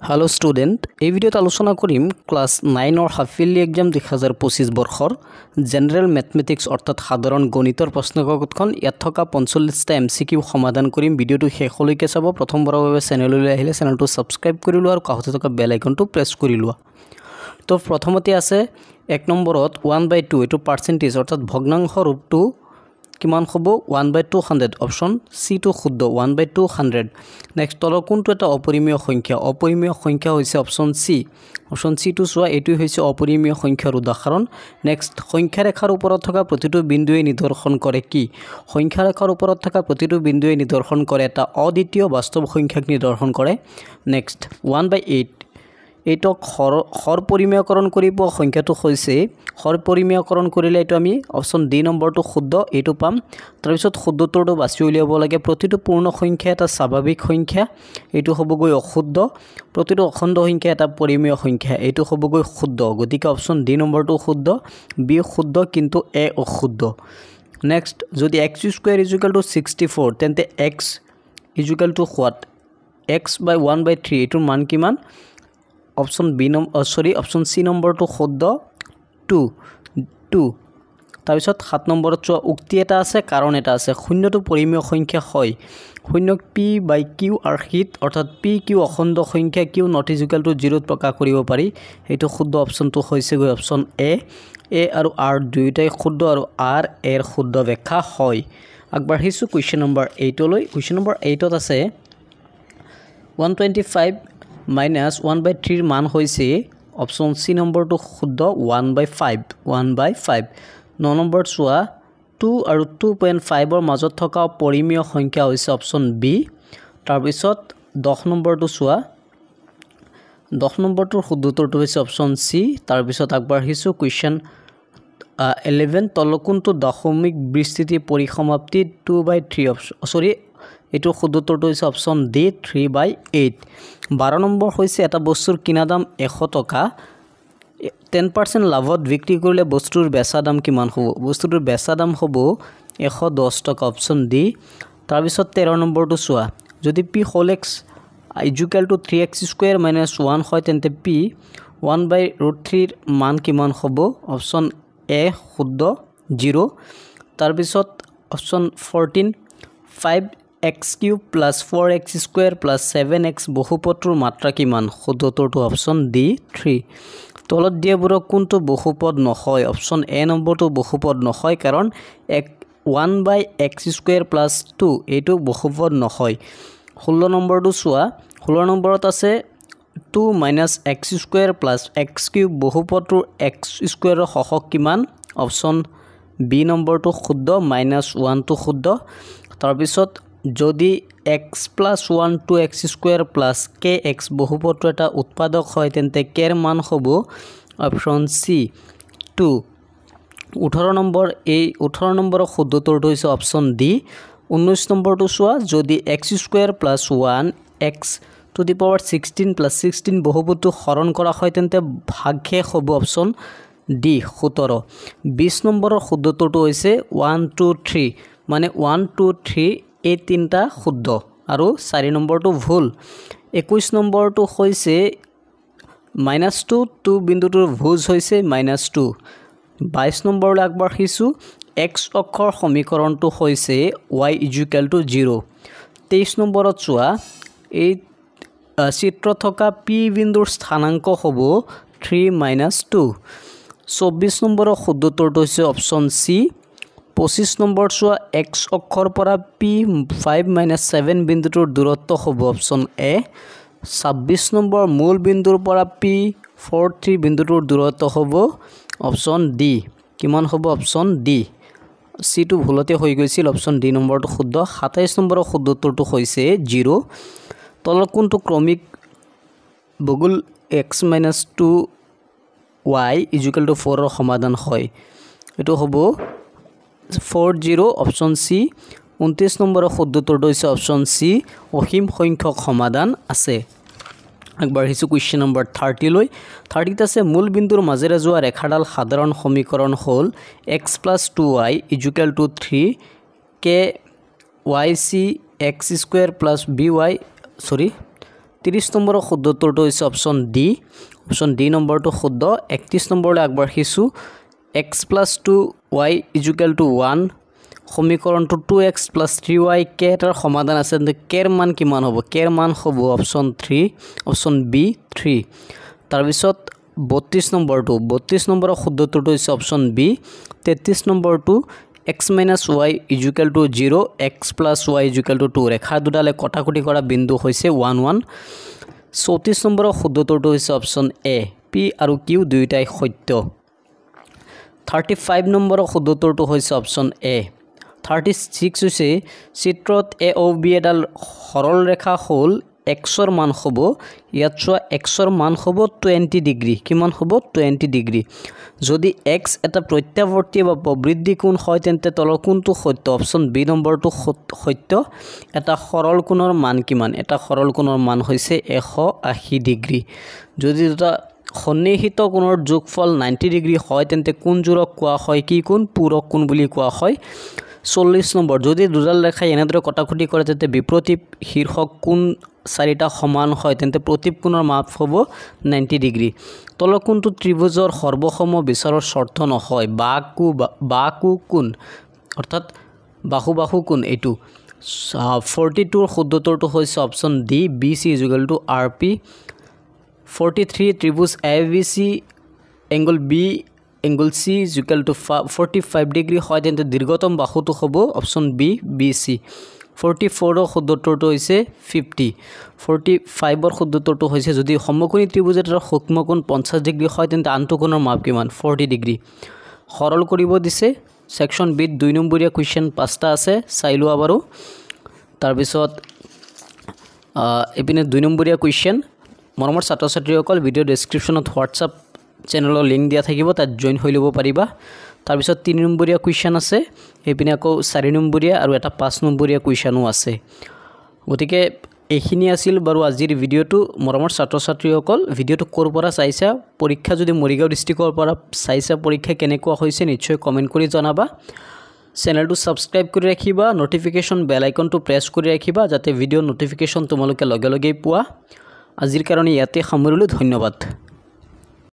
Hello student, এই ভিডিওতে আলোচনা কৰিম ক্লাস 9 হাফ ইয়াৰলি এক্সাম 2025 বৰ্ষৰ জেনাৰেল ম্যাথমেটিক্স অৰ্থাৎ সাধাৰণ গণিতৰ প্ৰশ্নকাকতখন ইয়াত থকা 45টা এমসিকিউ সমাধান কৰিম। ভিডিওটো শেষলৈকে চাব। প্ৰথমবাৰৰ বাবে চেনেললৈ আহিলে চেনেলটো সাবস্ক্ৰাইব কৰি লোৱা আৰু কাষতে থকা বেল আইকনটো প্ৰেছ কৰি লোৱা। তো প্ৰথমতে আছে 1 নম্বৰত 1/2 এটো পাৰ্চেন্টেজ অৰ্থাৎ ভগ্নাংশ ৰূপটো কিমান হ'ব 1/200 অপশন সি টু শুদ্ধ 1/200। নেক্সট তলৰ কোনটো এটা অপৰিমেয় সংখ্যা হৈছে অপশন সি টু চোৱা এটো হৈছে অপৰিমেয় সংখ্যাৰ উদাহৰণ। নেক্সট সংখ্যা ৰেখাৰ ওপৰত থকা প্ৰতিটো বিন্দুৱে নিদৰ্শন কৰে কি? সংখ্যা ৰেখাৰ ওপৰত থকা প্ৰতিটো বিন্দুৱে নিদৰ্শন কৰে এটা অদ্বিতীয় বাস্তৱ সংখ্যাক নিদৰ্শন কৰে। নেক্সট 1/8 এইটোক হৰ পৰিমেয়কৰণ কৰিব সংখ্যাটো হৈছে হৰ পৰিমেয়কৰণ কৰিলে এটো আমি অপশন ডি নম্বৰটো শুদ্ধ এটো পাম। তাৰ পিছত শুদ্ধটোটো বাছি উলিয়াব লাগে। প্ৰতিটো পূৰ্ণ সংখ্যা এটা স্বাভাৱিক সংখ্যা এটো হ'বগৈ অশুদ্ধ। প্ৰতিটো অখণ্ড সংখ্যা এটা পৰিমেয় সংখ্যা এটো হ'বগৈ শুদ্ধ। গতিকে অপশন ডি নম্বৰটো শুদ্ধ, বি শুদ্ধ কিন্তু এ অশুদ্ধ। নেক্সট যদি x² = 64 তেন্তে x = what? x/1/3 এটোৰ মান কিমান? অপশন অপশন সি নম্বৰটো শুদ্ধ 2। তাৰপিছত 7 নম্বৰত চোৱা উক্তি এটা আছে কাৰণ এটা আছে। শূন্যটো পৰিমেয় সংখ্যা হয়। শূন্যক p/q আৰ্হিত অৰ্থাৎ p/q অখণ্ড সংখ্যা q = 0 প্ৰকাশ কৰিব পাৰি। এইটো শুদ্ধ অপশনটো হৈছে গৈ অপশন এ আৰু r দুয়োটাই শুদ্ধ আৰু r এৰ শুদ্ধ ব্যাখ্যা হয়। আগবাঢ়িছো কুৱেশ্যন নম্বৰ 8 লৈ। কুৱেশ্যন নম্বৰ 8 ত আছে 125 - 1/3 ৰ মান হৈছে অপশন সি নম্বৰটো শুদ্ধ 1/5। 9 নম্বৰ চোৱা 2 আৰু 2.5 ৰ মাজত থকা পৰিমেয় সংখ্যা হৈছে অপশন বি। তাৰ পিছত 10 নম্বৰটো চোৱা 10 নম্বৰটোৰ শুদ্ধ উত্তৰটো হৈছে অপশন সি। তাৰ পিছত আগবাঢ়িছো কুৱেশ্যন 11 তল কোনটো দশমিক বিস্তৃতি পৰিসমাপ্তি 2/3 এটোৰ শুদ্ধ উত্তৰটো হৈছে অপশন ডি 3/8। 12 নম্বৰ হৈছে এটা বস্তুৰ কিনা দাম 100 টকা 10% লাভত বিক্ৰী কৰিলে বস্তুৰ বেচা দাম কিমান হ'ব? বস্তুটোৰ বেচা দাম হ'ব 110 টকা অপশন ডি। তাৰ পিছত 13 নম্বৰটো চোৱা যদি p whole x = 3x² - 1 হয় তেন্তে p 1/√3 ৰ মান কিমান হ'ব? অপশন এ শুদ্ধ 0। তাৰ পিছত অপশন 14 5x³ + 4x² + 7x বহুপদটোৰ মাত্ৰা কিমান? শুদ্ধ উত্তৰটো অপশন ডি 3। তলত দিয়াবোৰক কোনটো বহুপদ নহয়? অপশন এ নম্বৰটো বহুপদ নহয় কাৰণ 1/x² + 2 এইটো বহুপদ নহয়। 16 নম্বৰটো চোৱা 16 নম্বৰত আছে 2 - x² + x³ বহুপদটোৰ x² ৰ হৰক কিমান? অপশন বি নম্বৰটো শুদ্ধ -1টো শুদ্ধ। তাৰ পিছত যদি x + 1 2x² + kx বহুপদটো এটা উৎপাদক হয় তেন্তে k ৰ মান হ'ব অপশন সি 2। 18 নম্বৰ এই 18 নম্বৰৰ শুদ্ধ উত্তৰটো হৈছে অপশন ডি। 19 নম্বৰটো চোৱা যদি x² + 1x to the power 16 + 16 বহুপদটো হৰণ কৰা হয় তেন্তে ভাগশেষ হ'ব অপশন ডি 17। 20 নম্বৰৰ শুদ্ধ উত্তৰটো হৈছে 1 2 3 মানে 1 2 3 এই তিনটা শুদ্ধ আৰু 4 নম্বৰটো ভুল। 21 নম্বৰটো হৈছে -2 বিন্দুটোৰ ভুজ হৈছে -2। 22 নম্বৰলৈ আগবাঢ়িছো x অক্ষৰ সমীকৰণটো হৈছে y = 0। 23 নম্বৰত চোৱা এই চিত্ৰ থকা p বিন্দুৰ স্থানাংক হ'ব 3 - 2। 24 নম্বৰৰ শুদ্ধ উত্তৰটো হৈছে অপশন সি। 25 নম্বৰ চোৱা x অক্ষৰ পৰা p5 - 7 বিন্দুটোৰ দূৰত্ব হ'ব অপশন এ। 26 নম্বৰ মূল বিন্দুৰ পৰা p43 বিন্দুটোৰ দূৰত্ব হ'ব অপশন ডি কিমান হ'ব? Option D. সিটো ভুলতে হৈ গৈছিল অপশন ডি নম্বৰটো শুদ্ধ। 27 নম্বৰৰ শুদ্ধ উত্তৰটো হৈছে 0। তলৰ কোনটো ক্ৰমিক বগুল x - 2y = 4 ৰ সমাধান হয়? এটো হ'ব 40 অপশন সি। 29 নম্বৰৰ শুদ্ধ উত্তৰটো হৈছে অপশন সি অসীম সংখ্যক সমাধান আছে। আগবাঢ়িছো কুৱেশ্যন নম্বৰ 30 লৈ। 30ত আছে মূল বিন্দুৰ মাজেৰে যোৱা ৰেখাডাল সাধাৰণ সমীকৰণ হ'ল x + 2y = 3 k yc x² + by 30 নম্বৰৰ শুদ্ধ উত্তৰটো হৈছে অপশ্যন ডি। অপশ্যন ডি নম্বৰটো শুদ্ধ। 31 নম্বৰলৈ আগবাঢ়িছোঁ। x + 2y = 1 সমীকৰণটো 2x + 3y কে এটাৰ সমাধান আছে কিন্তু কেৰ মান কিমান হ'ব? কেৰ মান হ'ব অপশ্যন 3 অপশ্যন বি 3। তাৰপিছত 32 নম্বৰটো 32 নম্বৰৰ শুদ্ধ উত্তৰটো হৈছে অপশ্যন বি। 33 নম্বৰটো x - y = 0 x + y = 2 ৰেখা দুডালে কটাকটি কৰা বিন্দু হৈছে 1 1। 34 নম্বৰৰ শুদ্ধ উত্তৰটো হৈছে অপশ্যন এ পি আৰু কিউ দুয়োটাই সত্য। 35 নম্বৰৰ শুদ্ধ উত্তৰটো হৈছে অপশ্যন এ। 36 হৈছে চিত্ৰত এ অ বি এডাল সৰল ৰেখা হ'ল এক্সৰ মান হ'ব ইয়াত চোৱা এক্সৰ মান হ'ব 20 ডিগ্ৰী। কিমান হ'ব? 20 ডিগ্ৰী। যদি এক্স এটা প্ৰত্যাৱৰ্তী বা প্ৰবৃদ্ধি কোণ হয় তেন্তে তলৰ কোণটো সত্য। অপশ্যন বি নম্বৰটো সত্য। এটা সৰল কোণৰ মান কিমান? এটা সৰল কোণৰ মান হৈছে 180 ডিগ্ৰী। যদি দুটা সন্নিহিত কোণৰ যোগফল 90 ডিগ্ৰী হয় তেন্তে কোণযোৰক কোৱা হয় কি কোণ? পূৰক কোণ বুলি কোৱা হয়। 40 নম্বৰ যদি দুডাল ৰেখাই এনেদৰে কটাকটি কৰে তেন্তে বিপৰীত শীৰ্ষক কোণ চাৰিটা সমান হয় তেন্তে প্ৰতিপ কোণৰ মাপ হ'ব 90 ডিগ্ৰী। তলৰ কোণটো ত্ৰিভুজৰ সৰ্বসম বিচাৰৰ চৰ্ত নহয়। বাকু কোণ অৰ্থাৎ বাহু কোণ এইটো। 42ৰ শুদ্ধ উত্তৰটো হৈছে option D B C = RP। 43 ত্ৰিভুজ ABC angle B angle C = 45 degree হয় তেন্তে দীৰ্ঘতম বাহুটো হ'ব অপশ্যন বি বি চি। 44ৰ শুদ্ধ উত্তৰটো হৈছে 50। 45ৰ শুদ্ধ উত্তৰটো হৈছে যদি সমকোণী ত্ৰিভুজ এটাৰ সূক্ষ্মকোণ 50 ডিগ্ৰী হয় তেন্তে আনটো কোণৰ মাপ কিমান? 40 ডিগ্ৰী। সৰল কৰিব দিছে। ছেকশ্যন বিত 2 নম্বৰীয়া কুৱেশ্যন 5টা আছে চাই লোৱা বাৰু। তাৰপিছত এইপিনে 2 নম্বৰীয়া কুৱেশ্যন। মৰমৰ ছাত্ৰ ছাত্ৰীসকল ভিডিঅ' ডেছক্ৰিপশ্যনত হোৱাটছআপ চেনেলৰ লিংক দিয়া থাকিব তাত জইন হৈ ল'ব পাৰিবা। তাৰপিছত 3 নম্বৰীয়া কুৱেশ্যন আছে এইপিনে আকৌ 4 নম্বৰীয়া আৰু এটা 5 নম্বৰীয়া কুৱেশ্যনো আছে। গতিকে এইখিনি আছিল বাৰু আজিৰ ভিডিঅ'টো। মৰমৰ ছাত্ৰ ছাত্ৰীসকল ভিডিঅ'টো ক'ৰ পৰা চাইছা? পৰীক্ষা যদি মৰিগাঁও ডিষ্ট্ৰিক্টৰ পৰা চাইছা পৰীক্ষা কেনেকুৱা হৈছে নিশ্চয় কমেণ্ট কৰি জনাবা। চেনেলটো ছাবস্ক্ৰাইব কৰি ৰাখিবা। নটিফিকেশ্যন বেল আইকনটো প্ৰেছ কৰি ৰাখিবা যাতে ভিডিঅ'ৰ নটিফিকেশ্যন তোমালোকে লগে লগেই পোৱা। আজিৰ কাৰণে ইয়াতে সামৰিলোঁ। ধন্যবাদ।